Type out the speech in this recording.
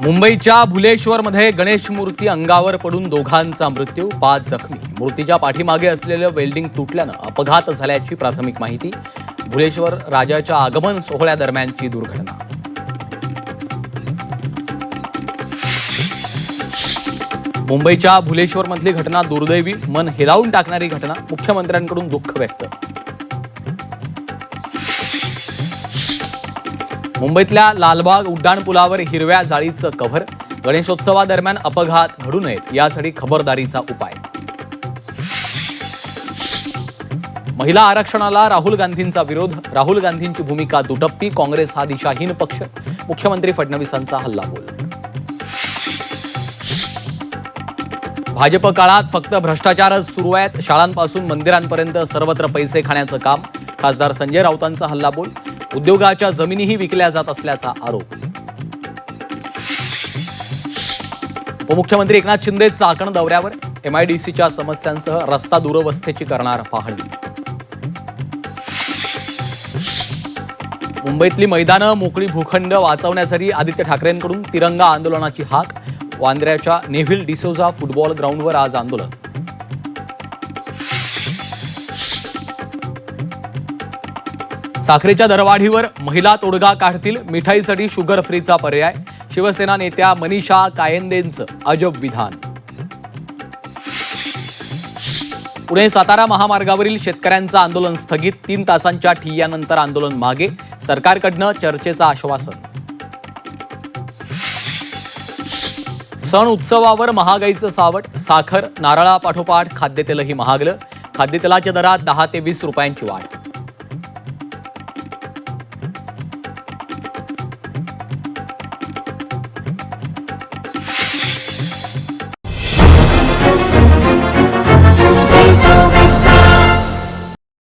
मुंबईच्या भुलेश्वरमध्ये गणेश मूर्ती अंगावर पडून दोघांचा मृत्यू, 5 जखमी. मूर्तीच्या पाठीमागे असलेलं वेल्डिंग तुटल्यानं अपघात झाल्याची प्राथमिक माहिती. भुलेश्वर राजाच्या आगमन सोहळ्यादरम्यानची दुर्घटना. मुंबईच्या भुलेश्वरमधली घटना दुर्दैवी, मन हेलावून टाकणारी घटना. मुख्यमंत्र्यांकडून दुःख व्यक्त. मुंबईतल्या लालबाग उड्डाणपुलावर हिरव्या जाळीचं कव्हर. गणेशोत्सवादरम्यान अपघात घडू नयेत यासाठी खबरदारीचा उपाय. महिला आरक्षणाला राहुल गांधींचा विरोध. राहुल गांधींची भूमिका दुटप्पी. काँग्रेस हा दिशाहीन पक्ष. मुख्यमंत्री फडणवीसांचा हल्लाबोल. भाजप काळात फक्त भ्रष्टाचारच सुरू आहेत. शाळांपासून मंदिरांपर्यंत सर्वत्र पैसे खाण्याचं काम. खासदार संजय राऊतांचा हल्लाबोल. उद्योगाच्या जमिनीही विकल्या जात असल्याचा आरोप. उपमुख्यमंत्री एकनाथ शिंदे चाकण दौऱ्यावर. MIDCच्या समस्यांसह रस्ता दुरवस्थेची करणार पाहणी. मुंबईतली मैदानं, मोकळी भूखंड वाचवण्यासाठी आदित्य ठाकरेंकडून तिरंगा आंदोलनाची हाक. वांद्र्याच्या नेव्हिल डिसोझा फुटबॉल ग्राउंडवर आज आंदोलन. साखरेच्या दरवाढीवर महिला तोडगा काढतील. मिठाईसाठी शुगर फ्रीचा पर्याय. शिवसेना नेत्या मनीषा कायंदेंचं अजब विधान. पुणे सातारा महामार्गावरील शेतकऱ्यांचं आंदोलन स्थगित. 3 तासांच्या ठिय्यानंतर आंदोलन मागे. सरकारकडनं चर्चेचं आश्वासन. सण उत्सवावर महागाईचं सावट. साखर, नारळापाठोपाठ खाद्यतेलही महागलं. खाद्यतेलाच्या दरात 10 ते 20 रुपयांची वाढ.